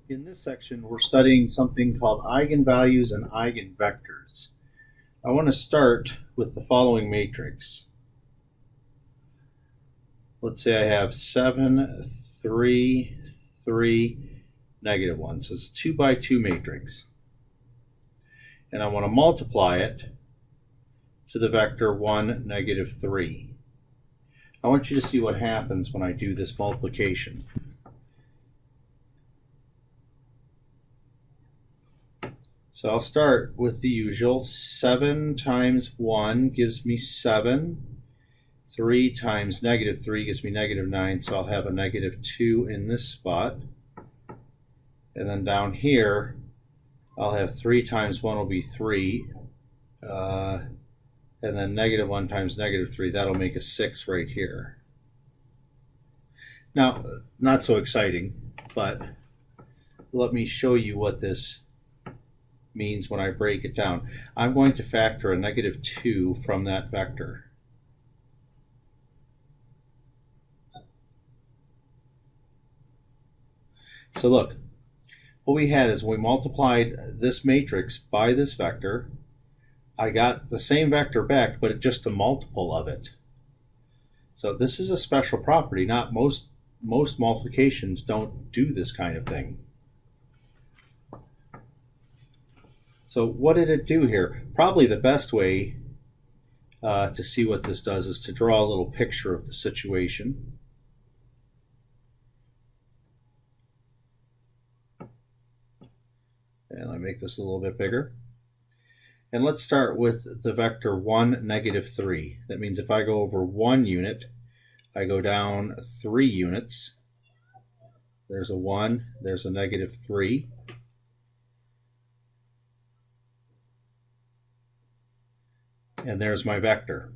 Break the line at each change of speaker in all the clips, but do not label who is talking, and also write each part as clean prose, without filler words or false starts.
In this section, we're studying something called eigenvalues and eigenvectors. I want to start with the following matrix. Let's say I have 7, 3, 3, negative 1. So it's a 2 by 2 matrix. And I want to multiply it to the vector 1, negative 3. I want you to see what happens when I do this multiplication. So I'll start with the usual. 7 times 1 gives me 7. 3 times negative 3 gives me negative 9, so I'll have a negative 2 in this spot. And then down here, I'll have 3 times 1 will be 3. And then negative 1 times negative 3, that'll make a 6 right here. Now, not so exciting, but let me show you what this means when I break it down. I'm going to factor a negative 2 from that vector. So look, what we had is when we multiplied this matrix by this vector, I got the same vector back, but just a multiple of it. So this is a special property. Not most multiplications don't do this kind of thing. So what did it do here? Probably the best way to see what this does is to draw a little picture of the situation. And I make this a little bit bigger. And let's start with the vector 1, negative 3. That means if I go over 1 unit, I go down 3 units. There's a 1, there's a negative 3. And there's my vector.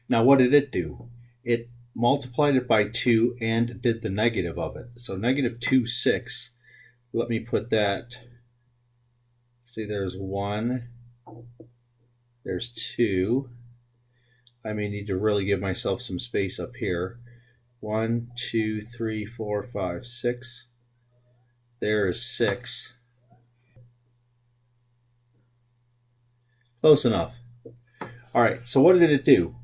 Now what did it do? It multiplied it by 2 and did the negative of it. So negative 2, 6. Let me put that. See, there's 1. There's 2. I may need to really give myself some space up here. 1, 2, 3, 4, 5, 6. There is 6. Close enough. All right, so what did it do?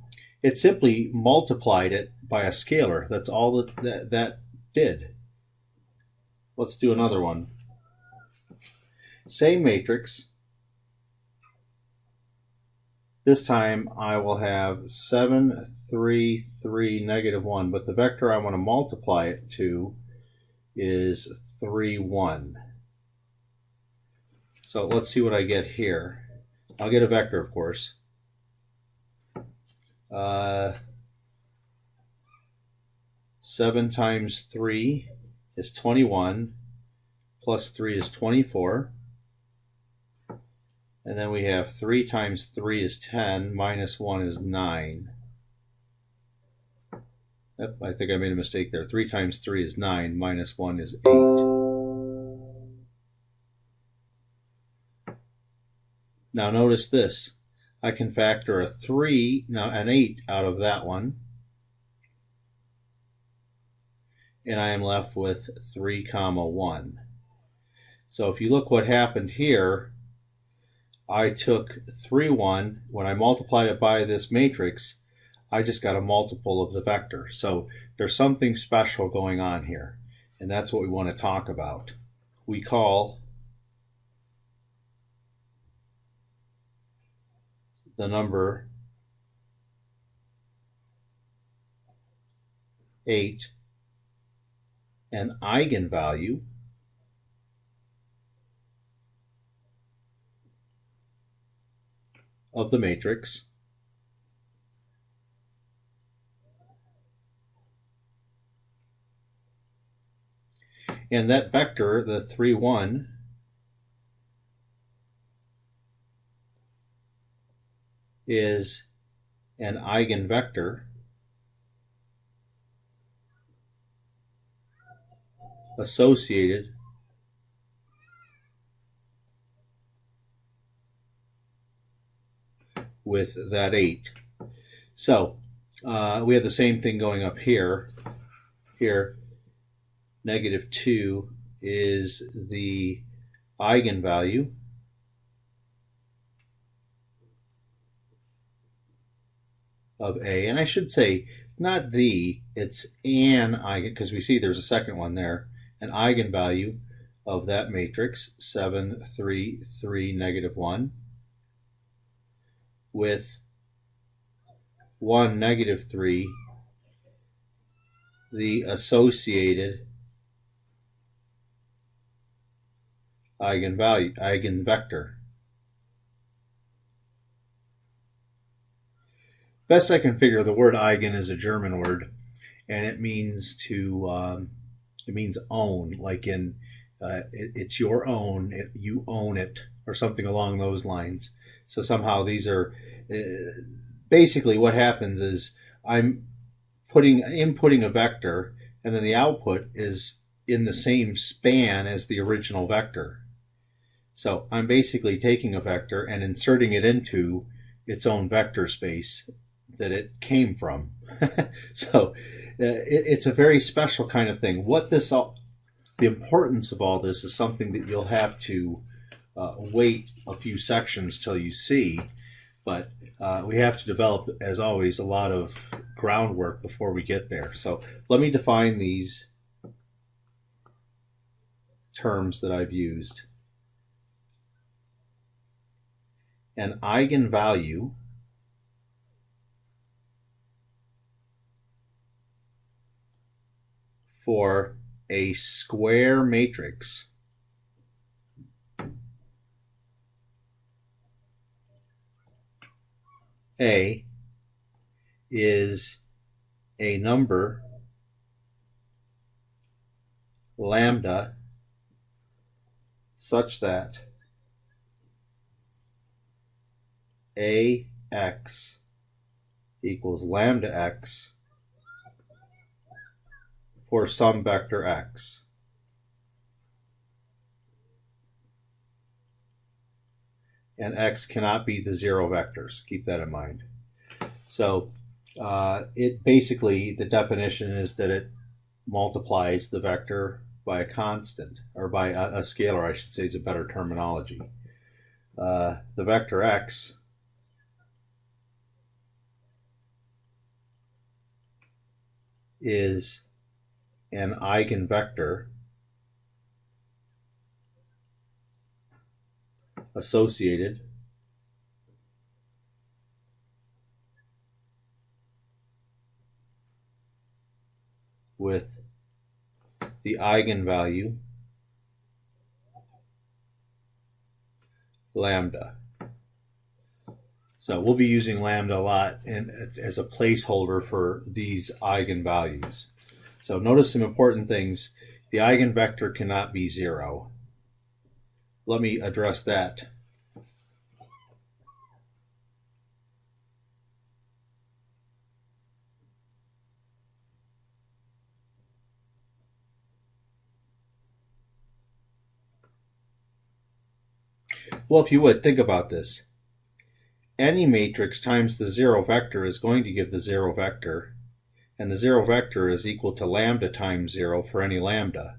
It simply multiplied it by a scalar. That's all that did. Let's do another one. Same matrix. This time I will have 7, 3, 3, negative 1, but the vector I want to multiply it to is 3, 1. So let's see what I get here. I'll get a vector, of course. 7 times 3 is 21, plus 3 is 24. And then we have 3 times 3 is 10, minus 1 is 9. Yep, I think I made a mistake there. 3 times 3 is 9, minus 1 is 8. Now notice this. I can factor a 3, now an 8 out of that one. And I am left with 3, 1. So if you look what happened here, I took 3, 1. When I multiplied it by this matrix, I just got a multiple of the vector. So there's something special going on here. And that's what we want to talk about. We call the number 8 an eigenvalue of the matrix and that vector, the 3, 1, is an eigenvector associated with that 8. So we have the same thing going up here. Here, negative 2 is the eigenvalue of A, and I should say not the, it's an eigen, because we see there's a second one there, an eigenvalue of that matrix 7, 3, 3, negative 1 with 1, negative 3, the associated eigenvalue, eigenvector. Best I can figure, the word eigen is a German word, and it means to it means own, like in it's your own, you own it, or something along those lines. So somehow these are basically what happens is I'm inputting a vector, and then the output is in the same span as the original vector. So I'm basically taking a vector and inserting it into its own vector space that it came from. So it's a very special kind of thing. The importance of all this is something that you'll have to wait a few sections till you see, but we have to develop, as always, a lot of groundwork before we get there. So let me define these terms that I've used. An eigenvalue for a square matrix A is a number lambda such that AX equals lambda x for some vector x. And x cannot be the zero vectors. Keep that in mind. So it basically, the definition is that it multiplies the vector by a constant, or by a scalar, I should say, is a better terminology. The vector x is an eigenvector associated with the eigenvalue lambda. So we'll be using lambda a lot as a placeholder for these eigenvalues. So notice some important things. The eigenvector cannot be zero. Let me address that. Well, if you would, think about this. Any matrix times the zero vector is going to give the zero vector, and the zero vector is equal to lambda times 0 for any lambda.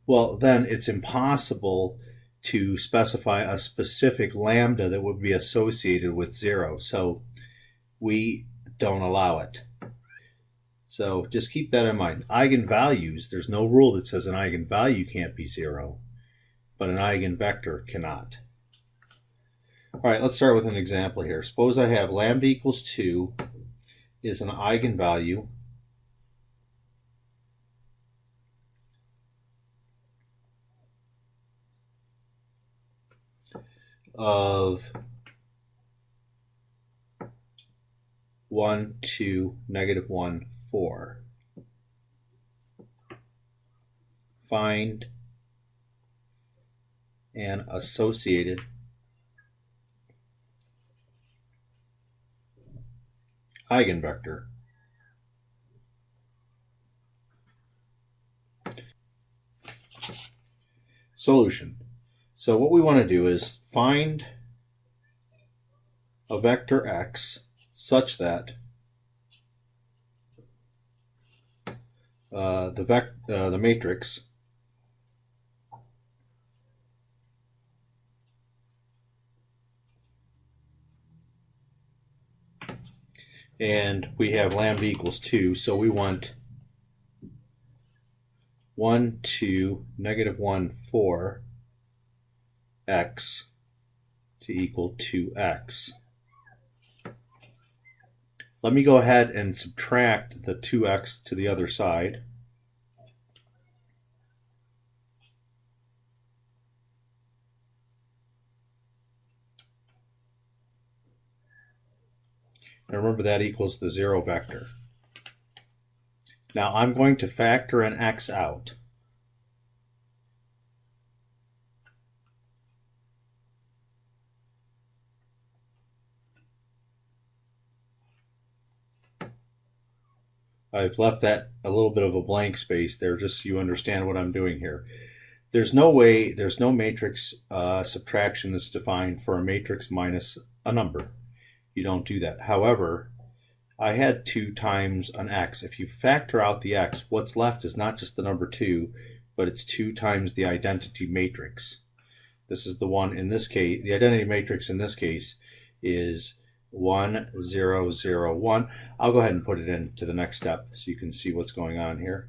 Well, then it's impossible to specify a specific lambda that would be associated with 0, so we don't allow it. So just keep that in mind. Eigenvalues, there's no rule that says an eigenvalue can't be 0, but an eigenvector cannot. All right, let's start with an example here. Suppose I have lambda equals 2 is an eigenvalue of 1, 2, negative 1, 4. Find an associated eigenvector. Solution. So what we want to do is find a vector x such that the matrix. And we have lambda equals 2, so we want 1, 2, negative 1, 4, x to equal 2x. Let me go ahead and subtract the 2x to the other side. And remember that equals the 0 vector. Now I'm going to factor an x out. I've left that a little bit of a blank space there just so you understand what I'm doing here. There's no matrix subtraction that's defined for a matrix minus a number. You don't do that. However, I had 2 times an x. If you factor out the x, what's left is not just the number 2, but it's 2 times the identity matrix. This is the one in this case. The identity matrix in this case is 1, 0, 0, 1. I'll go ahead and put it into the next step so you can see what's going on here.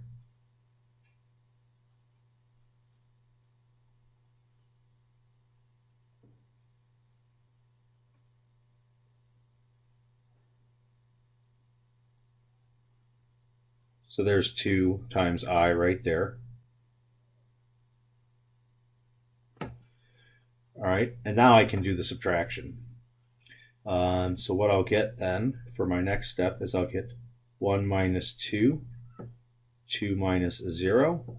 So there's 2 times I right there. All right, and now I can do the subtraction. So what I'll get then for my next step is I'll get 1 minus 2, 2 minus 0,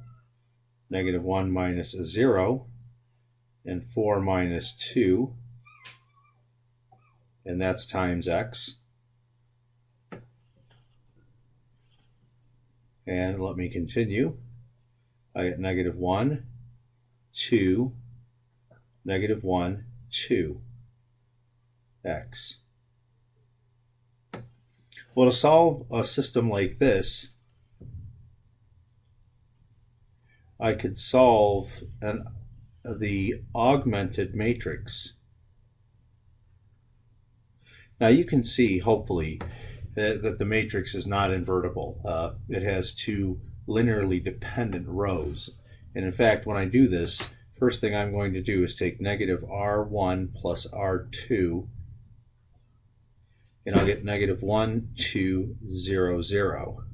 negative 1 minus 0, and 4 minus 2, and that's times x. And let me continue. I get negative 1, 2, negative 1, 2, x. Well, to solve a system like this, I could solve the augmented matrix. Now you can see, hopefully, that the matrix is not invertible. It has 2 linearly dependent rows. And in fact, when I do this, first thing I'm going to do is take negative r1 plus r2, and I'll get negative 1, 2, 0, 0.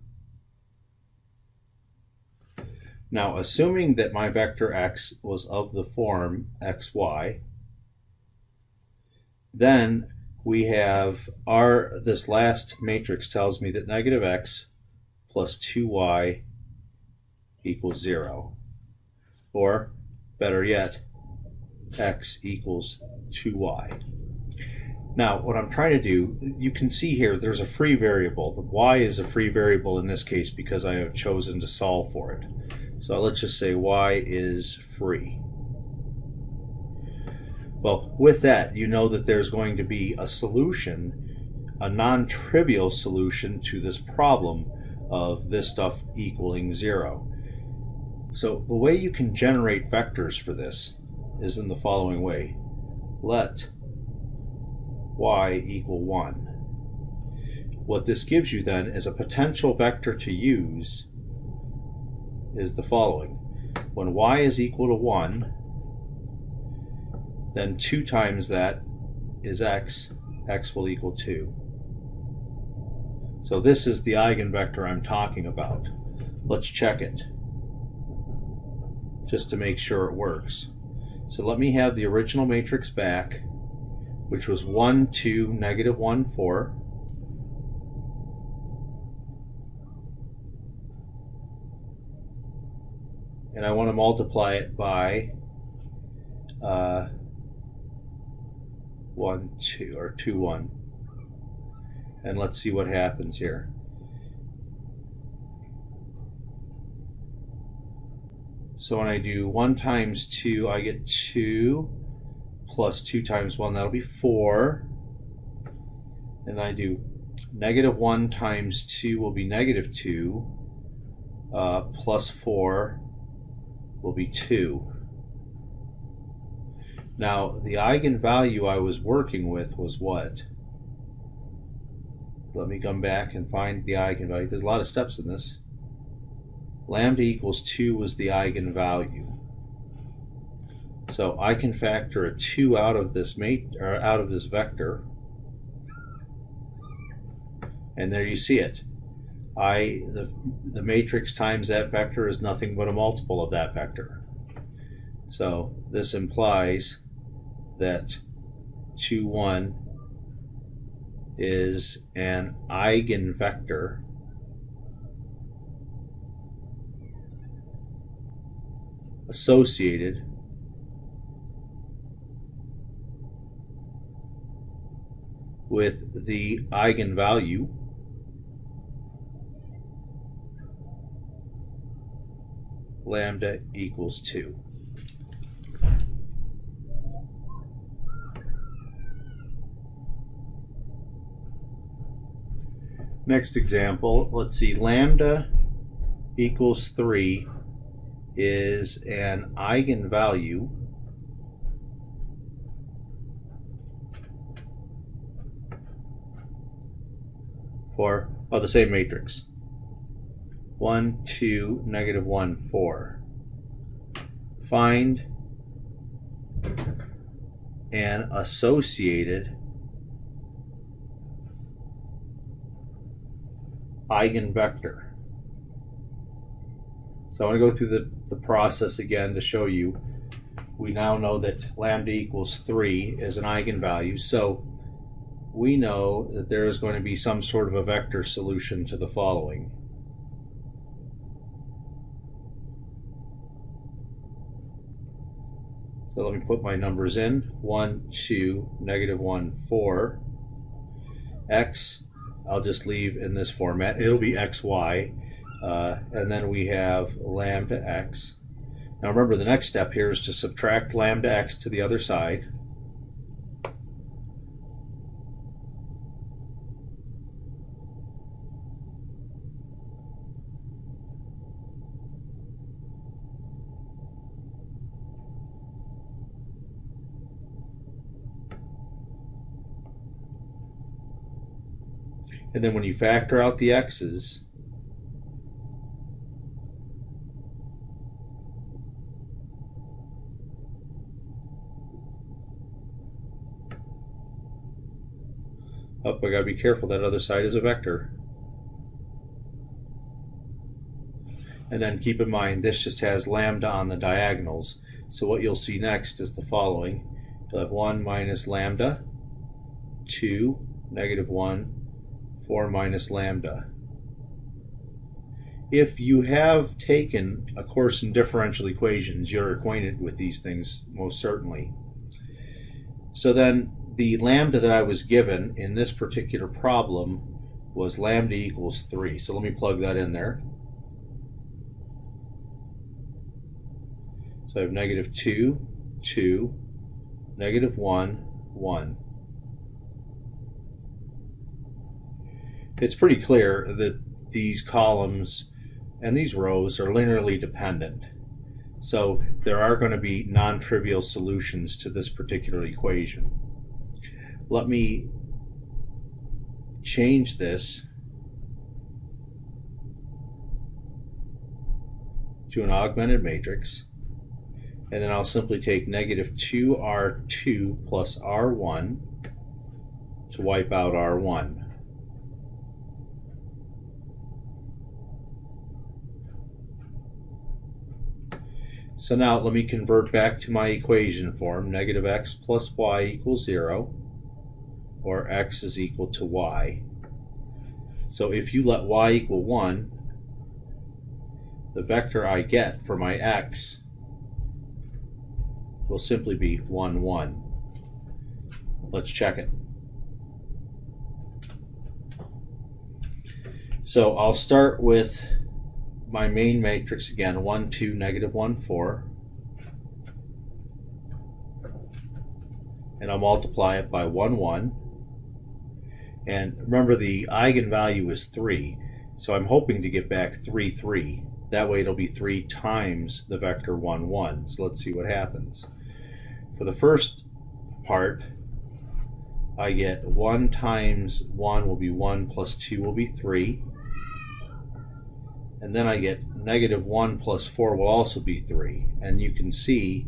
Now, assuming that my vector x was of the form xy, then we have this last matrix tells me that negative x plus 2y equals 0. Or, better yet, x equals 2y. Now, what I'm trying to do, you can see here there's a free variable. The y is a free variable in this case because I have chosen to solve for it. So let's just say y is free. Well, with that, you know that there's going to be a solution, a non-trivial solution to this problem of this stuff equaling 0. So the way you can generate vectors for this is in the following way. Let y equal 1. What this gives you then is a potential vector to use is the following. When y is equal to 1, then 2 times that is x. X will equal 2. So this is the eigenvector I'm talking about. Let's check it just to make sure it works. So let me have the original matrix back, which was 1, 2, negative 1, 4. And I want to multiply it by 1, 2, or 2, 1. And let's see what happens here. So when I do 1 times 2, I get 2, plus 2 times 1, that'll be 4. And I do negative 1 times 2 will be negative 2, plus 4 will be 2. Now, the eigenvalue I was working with was what? Let me come back and find the eigenvalue. There's a lot of steps in this. Lambda equals 2 was the eigenvalue. So I can factor a 2 out of this vector. And there you see it. The matrix times that vector is nothing but a multiple of that vector. So this implies that 2, 1 is an eigenvector associated with the eigenvalue lambda equals 2. Next example, let's see, lambda equals 3 is an eigenvalue for the same matrix. 1, 2, negative 1, 4. Find an associated eigenvector. So I want to go through the process again to show you. We now know that lambda equals 3 is an eigenvalue. So we know that there is going to be some sort of a vector solution to the following. So let me put my numbers in. 1, 2, negative 1, 4. X, I'll just leave in this format. It'll be xy. And then we have lambda x. Now remember, the next step here is to subtract lambda x to the other side. And then when you factor out the x's, I gotta be careful, that other side is a vector. And then keep in mind, this just has lambda on the diagonals. So what you'll see next is the following. You'll have 1 minus lambda, 2, negative 1, 4 minus lambda. If you have taken a course in differential equations, you're acquainted with these things most certainly. So then the lambda that I was given in this particular problem was lambda equals 3. So let me plug that in there. So I have negative 2, 2, negative 1, 1. It's pretty clear that these columns and these rows are linearly dependent. So there are going to be non-trivial solutions to this particular equation. Let me change this to an augmented matrix, and then I'll simply take negative 2r2 plus r1 to wipe out r1. So now let me convert back to my equation form. Negative x plus y equals 0, or x is equal to y. So if you let y equal 1, the vector I get for my x will simply be 1, 1. Let's check it. So I'll start with my main matrix again, 1, 2, negative 1, 4. And I'll multiply it by 1, 1. And remember, the eigenvalue is 3. So I'm hoping to get back 3, 3. That way it'll be 3 times the vector 1, 1. So let's see what happens. For the first part, I get 1 times 1 will be 1 plus 2 will be 3. And then I get negative 1 plus 4 will also be 3. And you can see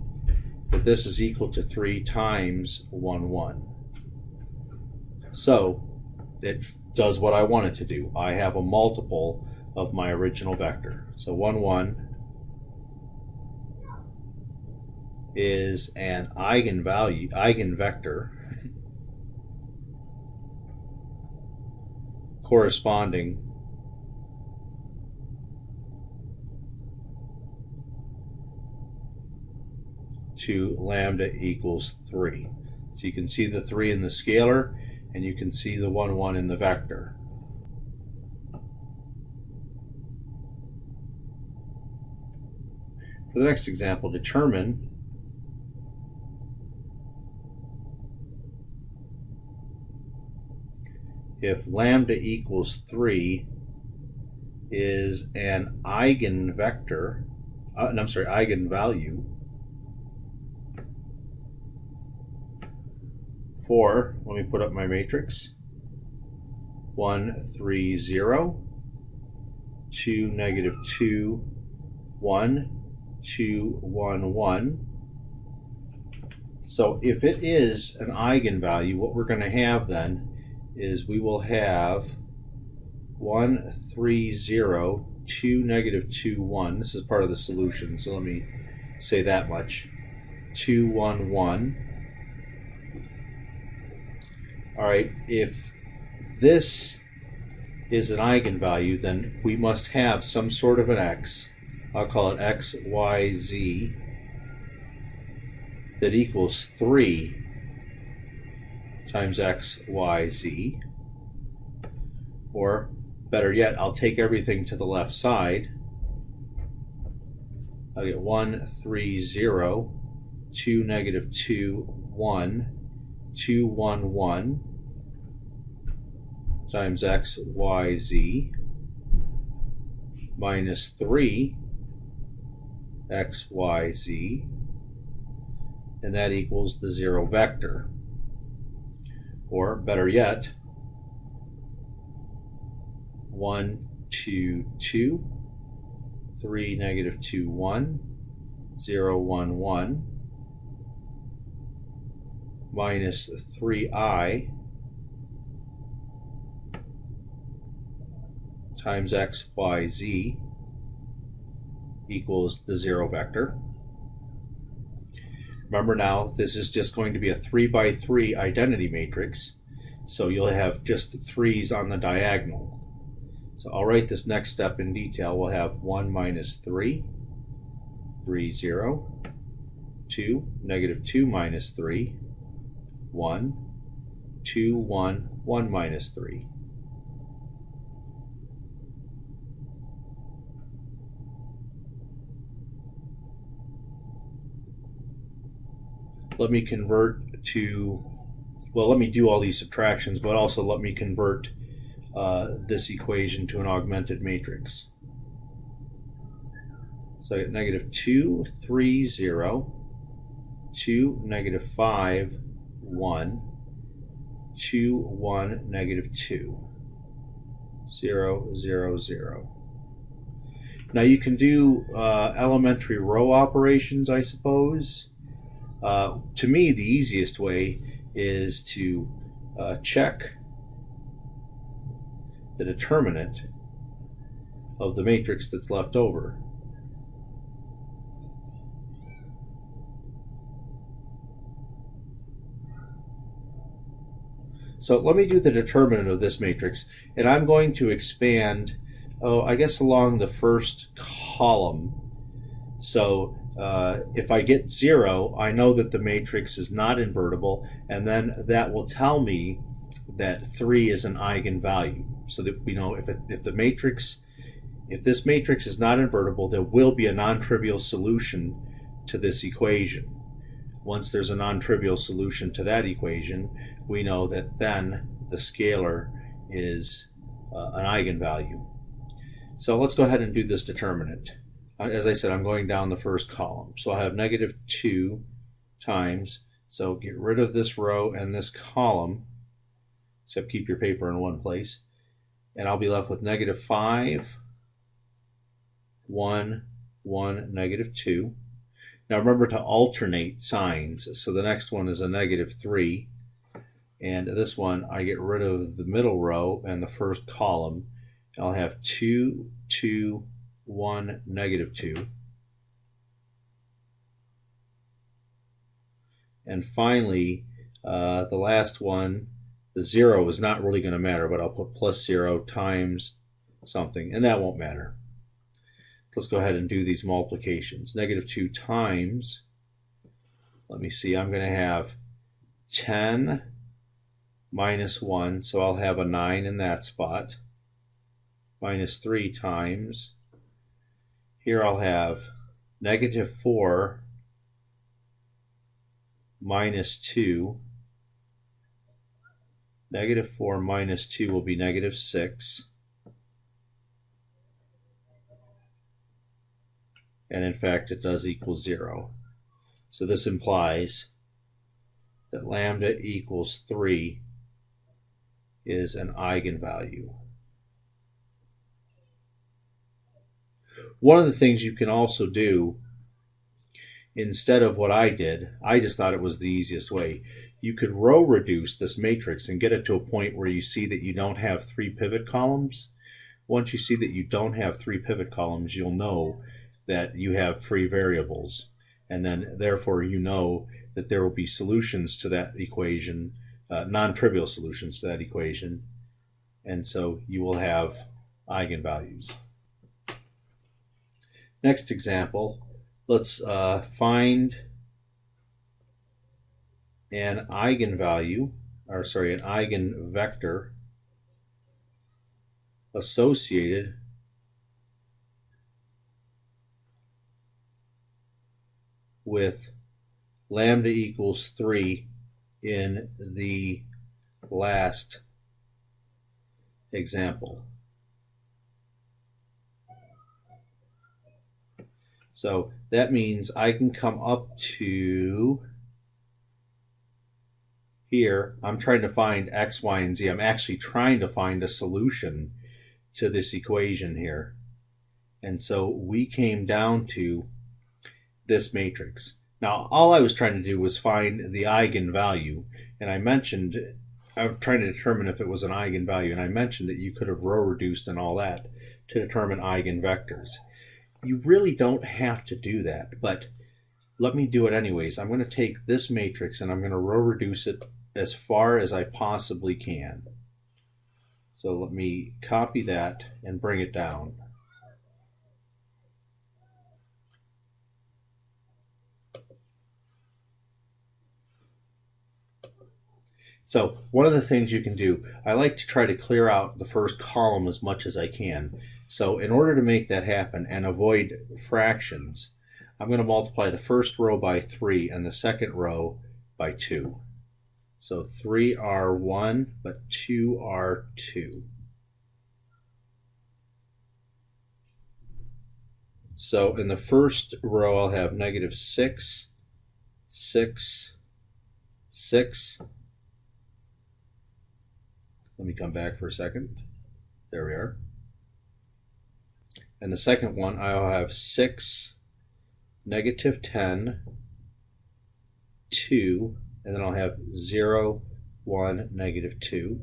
that this is equal to 3 times 1, 1. So it does what I want it to do. I have a multiple of my original vector. So 1, 1 is an eigenvector corresponding to lambda equals 3. So you can see the 3 in the scalar, and you can see the 1, 1 in the vector. For the next example, determine if lambda equals 3 is an eigenvector, eigenvalue for, let me put up my matrix, 1, 3, 0, 2, negative 2, 1, 2, 1, 1. So if it is an eigenvalue, what we're going to have then is we will have 1, 3, 0, 2, negative 2, 1. This is part of the solution, so let me say that much. 2, 1, 1. All right, if this is an eigenvalue, then we must have some sort of an x. I'll call it x, y, z, that equals 3 times x, y, z. Or better yet, I'll take everything to the left side. I'll get 1, 3, 0, 2, negative 2, 1, 2, 1, 1 times x, y, z minus 3 x, y, z, and that equals the 0 vector. Or better yet, 1, 2, 2, 3, negative 2, 1, 0, 1, 1 minus 3i times x, y, z equals the 0 vector. Remember now, this is just going to be a 3 by 3 identity matrix, so you'll have just 3's on the diagonal. So I'll write this next step in detail. We'll have 1 minus 3, 3, 0, 2, negative 2 minus 3, 1, 2, 1, 1 minus 3. Let me convert to, well, let me do all these subtractions, but also let me convert this equation to an augmented matrix. So I get negative 2, 3, 0, 2, negative 5, 1, 2, 1, negative 2, 0, 0, 0. Now you can do elementary row operations, I suppose. To me, the easiest way is to check the determinant of the matrix that's left over. So let me do the determinant of this matrix, and I'm going to expand, I guess along the first column. So if I get 0, I know that the matrix is not invertible, and then that will tell me that 3 is an eigenvalue. So that we know if this matrix is not invertible, there will be a non-trivial solution to this equation. Once there's a non-trivial solution to that equation, we know that then the scalar is an eigenvalue. So let's go ahead and do this determinant. As I said, I'm going down the first column. So I'll have negative 2 times, so get rid of this row and this column, except keep your paper in one place, and I'll be left with negative 5, 1, 1, negative 2. Now remember to alternate signs, so the next one is a negative 3, and this one I get rid of the middle row and the first column. I'll have 2, 2, 1, negative 2. And finally, the last one, the 0 is not really going to matter, but I'll put plus 0 times something, and that won't matter. So let's go ahead and do these multiplications. Negative 2 times, let me see, I'm going to have 10 minus 1, so I'll have a 9 in that spot, minus 3 times, here I'll have negative 4 minus 2, negative 4 minus 2 will be negative 6, and in fact it does equal 0. So this implies that lambda equals 3 is an eigenvalue. One of the things you can also do, instead of what I did, I just thought it was the easiest way. You could row reduce this matrix and get it to a point where you see that you don't have 3 pivot columns. Once you see that you don't have 3 pivot columns, you'll know that you have free variables, and then therefore you know that there will be solutions to that equation, non-trivial solutions to that equation, and so you will have eigenvalues. Next example, let's find an eigenvalue, or sorry, an eigenvector associated with lambda equals 3 in the last example. So that means I can come up to here. I'm trying to find x, y, and z. I'm actually trying to find a solution to this equation here. And so we came down to this matrix. Now all I was trying to do was find the eigenvalue, and I mentioned I was trying to determine if it was an eigenvalue, and I mentioned that you could have row reduced and all that to determine eigenvectors. You really don't have to do that, but let me do it anyways. I'm going to take this matrix and I'm going to row reduce it as far as I possibly can. So let me copy that and bring it down. So one of the things you can do, I like to try to clear out the first column as much as I can. So in order to make that happen and avoid fractions, I'm going to multiply the first row by 3 and the second row by 2. So 3 are 1, but 2 are 2. So in the first row I'll have negative 6, 6, 6. Let me come back for a second. There we are. And the second one, I'll have 6, negative 10, 2, and then I'll have 0, 1, negative 2,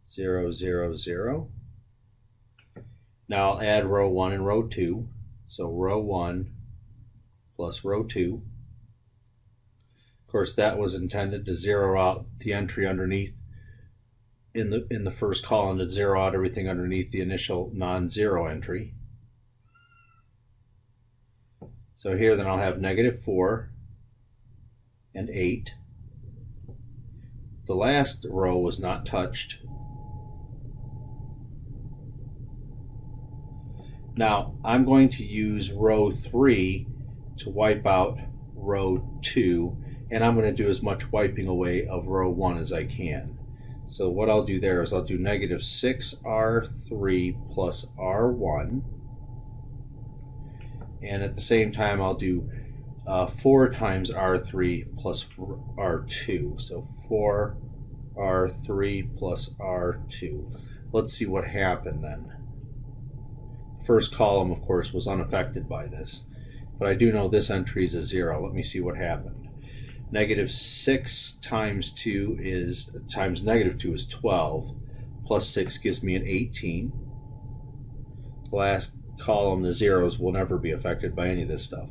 0, 0, 0. Now I'll add row 1 and row 2. So row 1 plus row 2. Of course, that was intended to zero out the entry underneath in the first column, to zero out everything underneath the initial non-zero entry. So here then I'll have negative 4 and 8. The last row was not touched. Now I'm going to use row 3 to wipe out row 2, and I'm going to do as much wiping away of row 1 as I can. So what I'll do there is I'll do negative 6r3 plus r1. And at the same time, I'll do 4 times r3 plus r2. So 4r3 plus r2. Let's see what happened then. First column, of course, was unaffected by this. But I do know this entry is a 0. Let me see what happened. Negative 6 times 2 is, times negative 2 is 12. Plus 6 gives me an 18. The last column, the zeros, will never be affected by any of this stuff.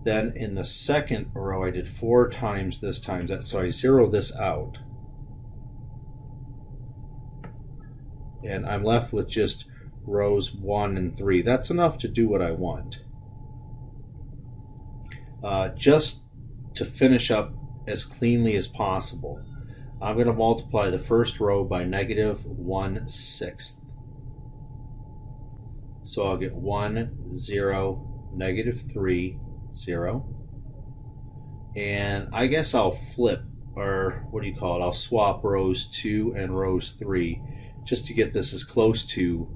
Then in the second row, I did 4 times this times that, so I zero this out. And I'm left with just rows 1 and 3. That's enough to do what I want. Just to finish up as cleanly as possible, I'm going to multiply the first row by negative 1/6. So I'll get 1, 0, negative 3, 0. And I guess I'll flip, or what do you call it? I'll swap rows 2 and rows 3 just to get this as close to,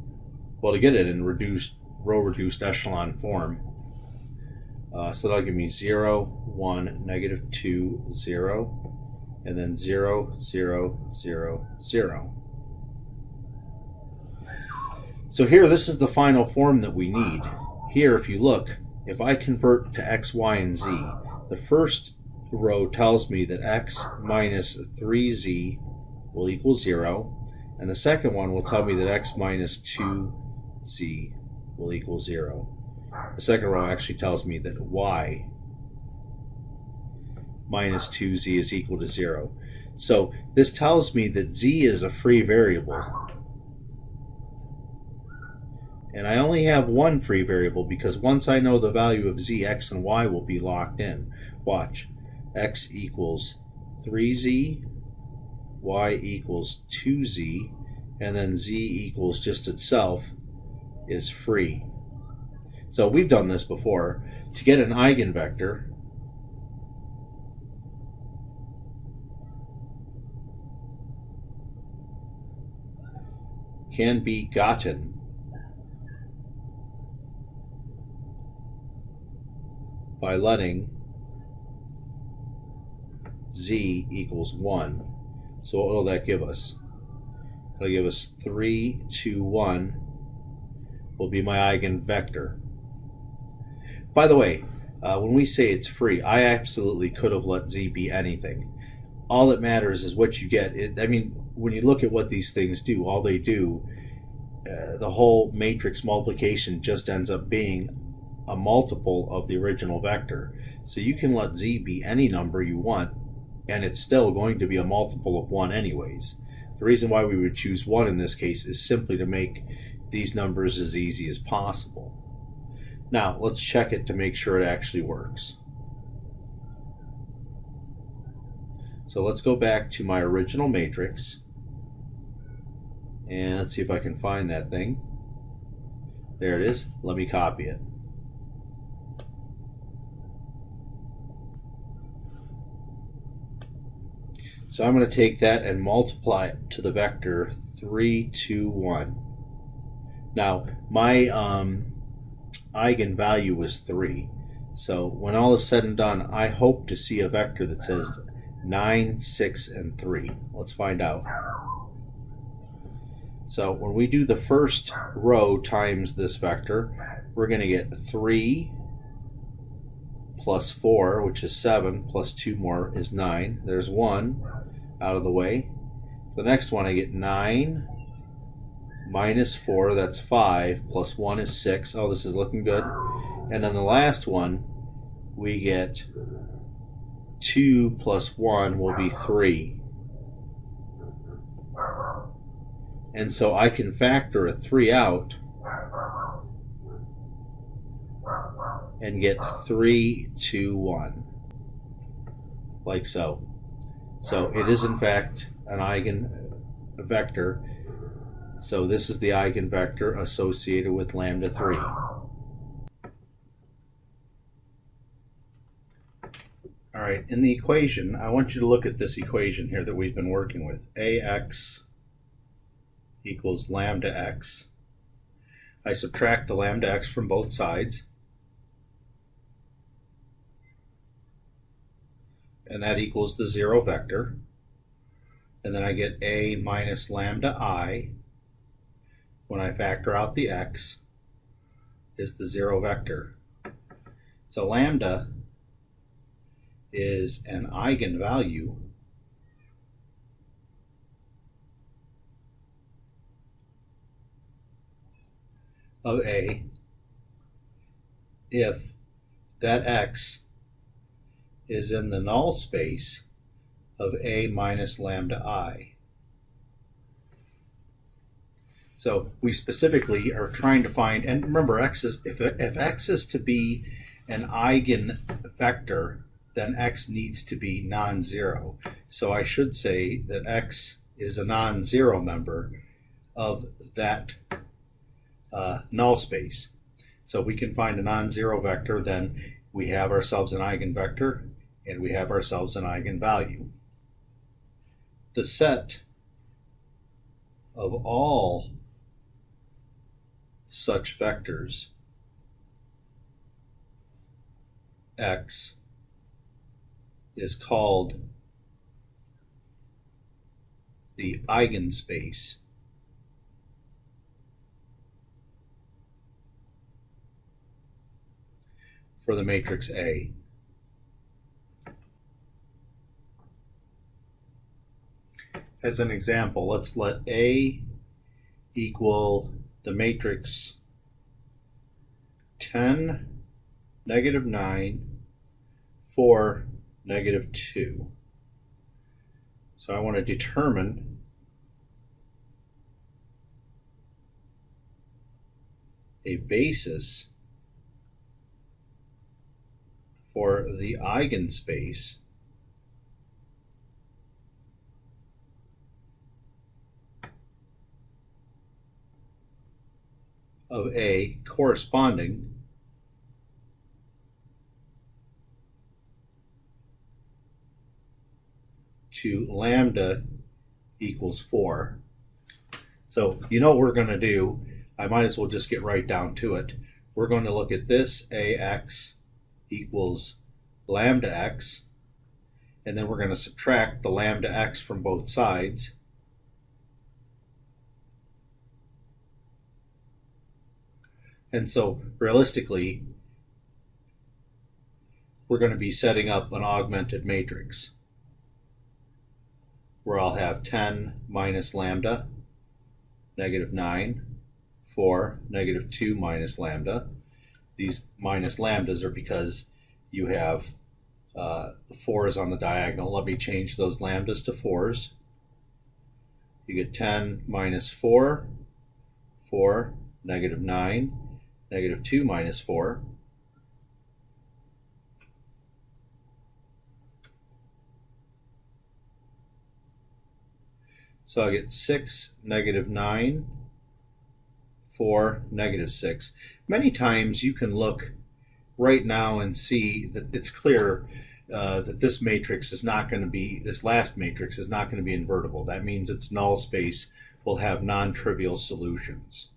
well, to get it in row reduced echelon form. So that'll give me 0, 1, negative 2, 0, and then 0, 0, 0, 0. So here, this is the final form that we need. Here, if you look, if I convert to x, y, and z, the first row tells me that x minus 3z will equal 0, and the second one will tell me that x minus 2z will equal 0. The second row actually tells me that y minus 2z is equal to 0. So this tells me that z is a free variable. And I only have one free variable because once I know the value of z, x and y will be locked in. Watch. X equals 3z, y equals 2z, and then z equals just itself is free. So we've done this before. To get an eigenvector, can be gotten by letting z equals 1. So what will that give us? It'll give us 3, 2, 1 will be my eigenvector. By the way, when we say it's free, I absolutely could have let z be anything. All that matters is what you get. I mean, when you look at what these things do, all they do, the whole matrix multiplication just ends up being a multiple of the original vector. So you can let z be any number you want, and it's still going to be a multiple of 1 anyways. The reason why we would choose 1 in this case is simply to make these numbers as easy as possible. Now, let's check it to make sure it actually works. So let's go back to my original matrix, and let's see if I can find that thing. There it is. Let me copy it. So I'm going to take that and multiply it to the vector 3, 2, 1. Now, my eigenvalue was 3. So when all is said and done, I hope to see a vector that says 9, 6, and 3. Let's find out. So when we do the first row times this vector, we're going to get 3 plus 4, which is 7, plus 2 more is 9. There's 1 out of the way. The next one I get 9 minus 4, that's 5, plus 1 is 6. Oh, this is looking good. And then the last one, we get 2 plus 1 will be 3. And so I can factor a 3 out and get 3, 2, 1. Like so. So it is in fact an eigenvector. So this is the eigenvector associated with lambda 3. All right, in the equation, I want you to look at this equation here that we've been working with. AX equals lambda x. I subtract the lambda x from both sides, and that equals the 0 vector. And then I get a minus lambda I, when I factor out the x, is the 0 vector. So lambda is an eigenvalue of A if that x is in the null space of A minus lambda I. So we specifically are trying to find, and remember, if x is to be an eigenvector, then x needs to be non-zero. So I should say that x is a non-zero member of that null space. So we can find a non-zero vector, then we have ourselves an eigenvector and we have ourselves an eigenvalue. The set of all such vectors x is called the eigenspace for the matrix A. As an example, let's let A equal the matrix 10, negative 9, 4, negative 2. So I want to determine a basis for the eigenspace of A corresponding to lambda equals 4. So you know what we're going to do. I might as well just get right down to it. We're going to look at this AX equals lambda x, and then we're going to subtract the lambda x from both sides. And so realistically, we're going to be setting up an augmented matrix where I'll have 10 minus lambda, negative 9, 4, negative 2 minus lambda. These minus lambdas are because you have 4s on the diagonal. Let me change those lambdas to 4s. You get 10 minus 4, 4, negative 9, negative 2 minus 4. So I get 6, negative 9, 4, negative 6. Many times you can look right now and see that it's clear that this matrix is not going to be, this last matrix is not going to be invertible. That means its null space will have non-trivial solutions.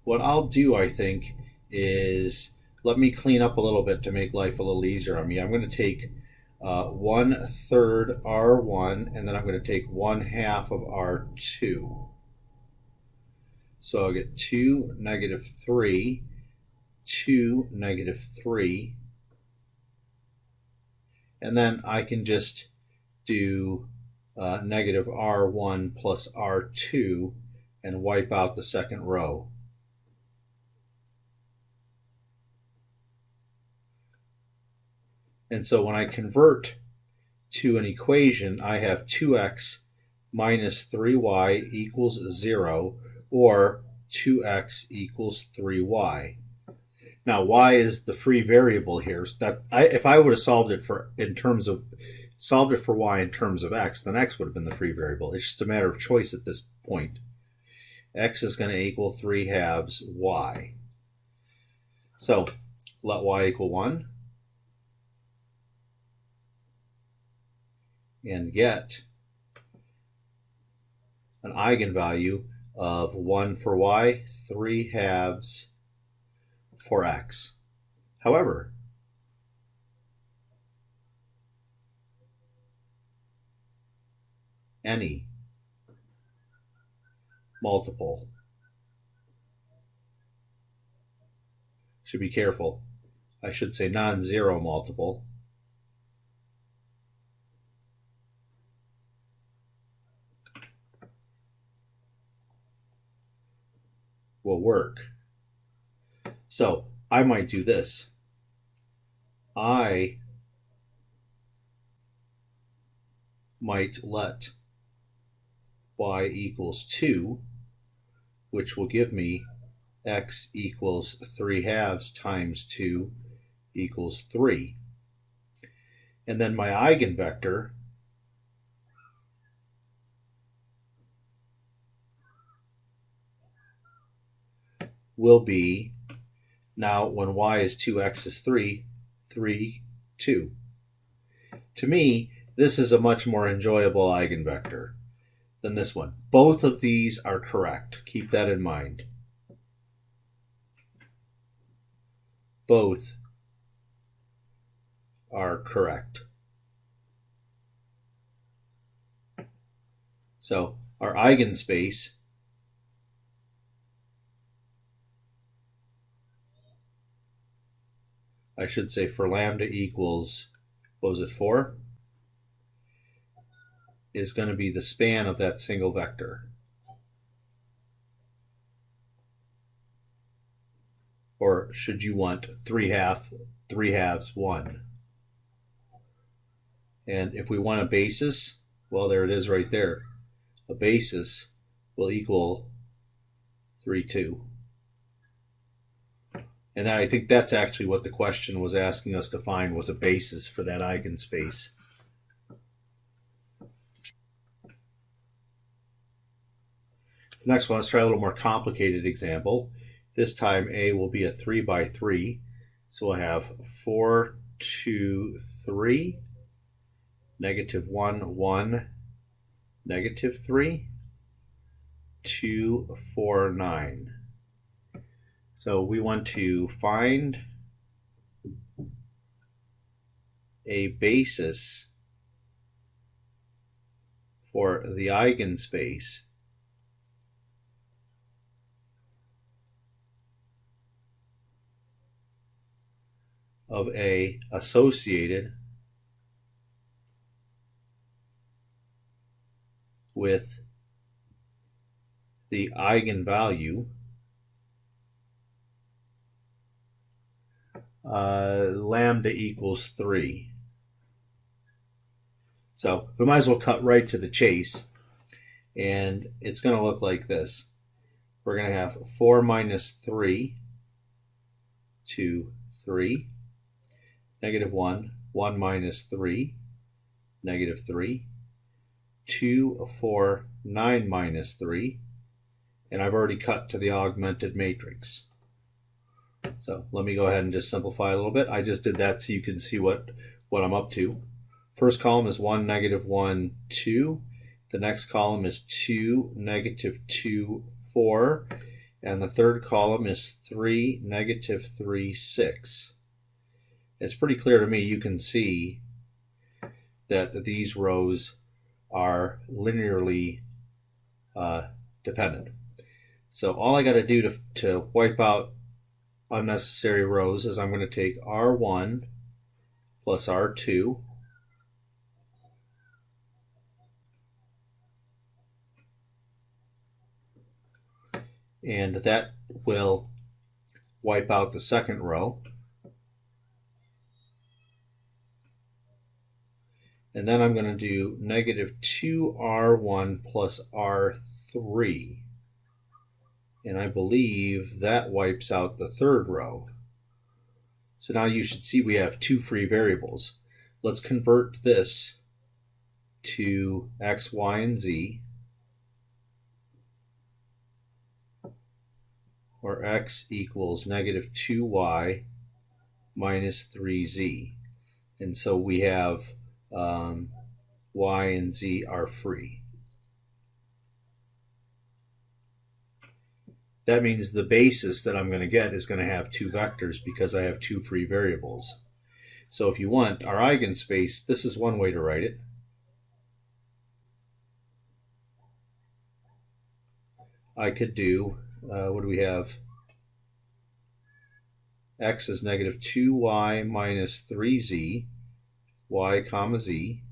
What I'll do, I think, is let me clean up a little bit to make life a little easier on me. I'm going to take 1/3 R1, and then I'm going to take 1/2 of R2. So I'll get 2, negative 3, 2, negative 3. And then I can just do negative R1 plus R2 and wipe out the second row. And so when I convert to an equation, I have 2x minus 3y equals 0, or 2x equals 3y. Now, y is the free variable here. If I would have solved it for y in terms of x, then x would have been the free variable. It's just a matter of choice at this point. X is going to equal 3/2 y. So let y equal 1. and get an eigenvalue of 1 for y, 3/2 for x. However, any multiple, should be careful, I should say non-zero multiple, will work. So I might do this. I might let y equals 2, which will give me x equals 3/2 times 2 equals 3. And then my eigenvector will be, now when y is 2, x is 3, 3, 2. To me, this is a much more enjoyable eigenvector than this one. Both of these are correct. Keep that in mind. Both are correct. So our eigenspace I should say for lambda equals, what was it, 4? Is going to be the span of that single vector. Or should you want 3/2, 1. And if we want a basis, well, there it is right there. A basis will equal 3, 2. And I think that's actually what the question was asking us to find, was a basis for that eigenspace. The next one, let's try a little more complicated example. This time A will be a 3 by 3. So we'll have 4, 2, 3, -1, 1, -3, 2, 4, 9. So we want to find a basis for the eigenspace of A associated with the eigenvalue lambda equals 3. So we might as well cut right to the chase, and it's going to look like this. We're going to have 4 minus 3, 2, 3, -1, 1 minus 3, -3, 2, 4, 9 minus 3, and I've already cut to the augmented matrix. So let me go ahead and just simplify a little bit. I just did that so you can see what I'm up to. First column is 1, -1, 2. The next column is 2, -2, 4. And the third column is 3, -3, 6. It's pretty clear to me. You can see that these rows are linearly dependent. So all I got to do to wipe out unnecessary rows is I'm going to take R1 plus R2 and that will wipe out the second row. And then I'm going to do -2R1 plus R3. And I believe that wipes out the third row. So now you should see we have two free variables. Let's convert this to x, y, and z, where x equals -2y minus 3z. And so we have y, and z are free. That means the basis that I'm going to get is going to have two vectors because I have two free variables. So if you want our eigenspace, this is one way to write it. I could do, what do we have? X is negative 2y minus 3z, y comma z,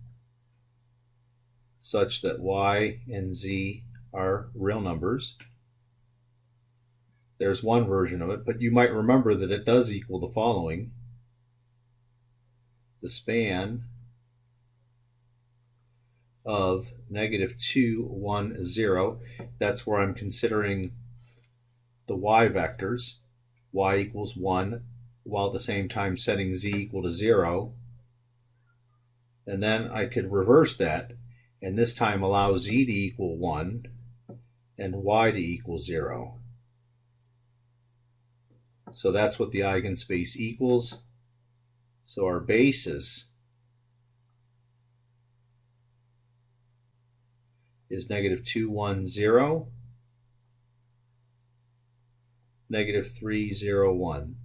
such that y and z are real numbers. There's one version of it, but you might remember that it does equal the following. The span of negative 2, 1, 0, that's where I'm considering the y vectors, y equals 1, while at the same time setting z equal to 0. And then I could reverse that, and this time allow z to equal 1 and y to equal 0. So that's what the eigenspace equals. So our basis is negative 2, 1, 0, negative 3, 0, 1.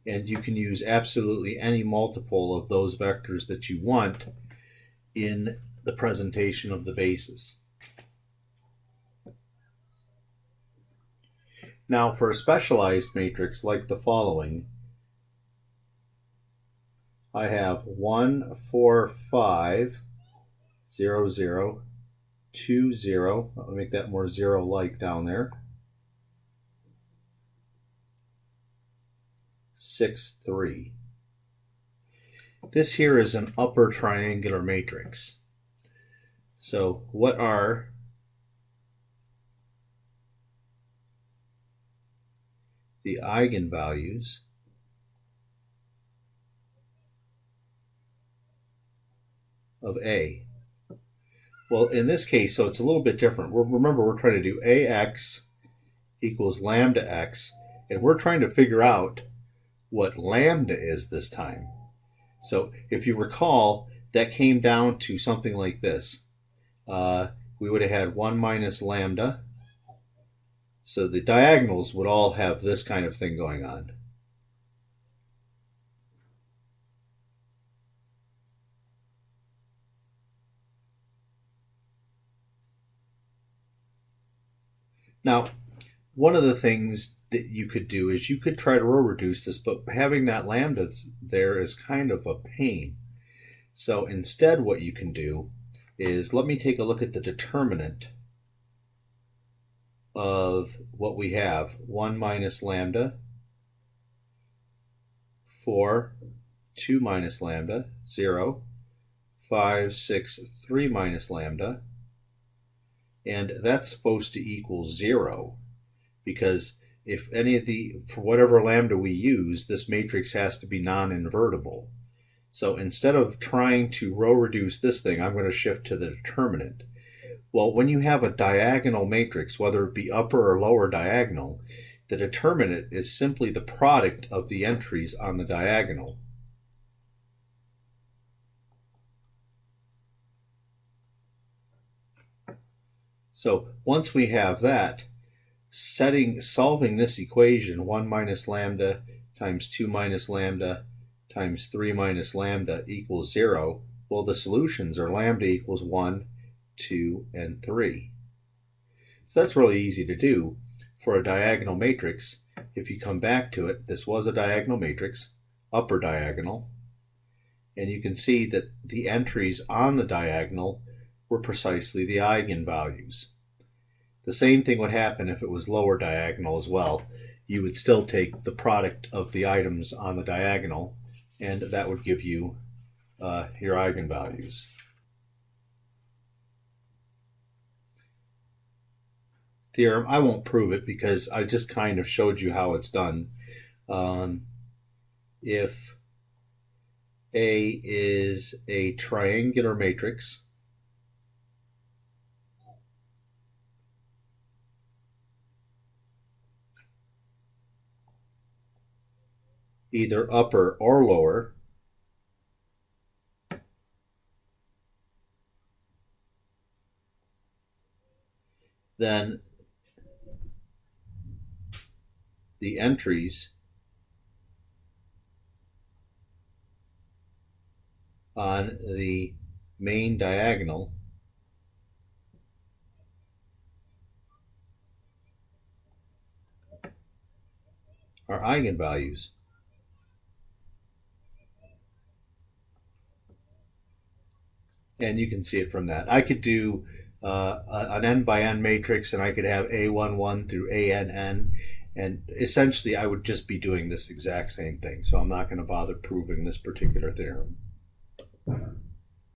And you can use absolutely any multiple of those vectors that you want in the presentation of the basis. Now for a specialized matrix like the following, I have 1, 4, 5, 0, 0, 2, 0. I'll make that more 0-like down there. 6, 3. This here is an upper triangular matrix. So what are the eigenvalues of A? Well, in this case, so it's a little bit different. Remember, we're trying to do AX equals lambda x, and we're trying to figure out what lambda is this time. So if you recall, that came down to something like this. We would have had 1 minus lambda. So the diagonals would all have this kind of thing going on. Now, one of the things that you could do is you could try to row reduce this, but having that lambda there is kind of a pain. So instead what you can do is, let me take a look at the determinant of what we have. 1 minus lambda, 4, 2 minus lambda, 0, 5, 6, 3 minus lambda, and that's supposed to equal 0, because if any of for whatever lambda we use, this matrix has to be non-invertible. So instead of trying to row reduce this thing, I'm going to shift to the determinant. Well, when you have a diagonal matrix, whether it be upper or lower diagonal, the determinant is simply the product of the entries on the diagonal. So once we have that, solving this equation, 1 minus lambda times 2 minus lambda times 3 minus lambda equals 0, well, the solutions are lambda equals 1, 2, and 3. So that's really easy to do for a diagonal matrix. If you come back to it, this was a diagonal matrix, upper diagonal, and you can see that the entries on the diagonal were precisely the eigenvalues. The same thing would happen if it was lower diagonal as well. You would still take the product of the items on the diagonal, and that would give you your eigenvalues. Theorem, I won't prove it because I just kind of showed you how it's done. If A is a triangular matrix, either upper or lower, then the entries on the main diagonal are eigenvalues. And you can see it from that. I could do an n by n matrix, and I could have A11 through ANN, and essentially I would just be doing this exact same thing. So I'm not going to bother proving this particular theorem.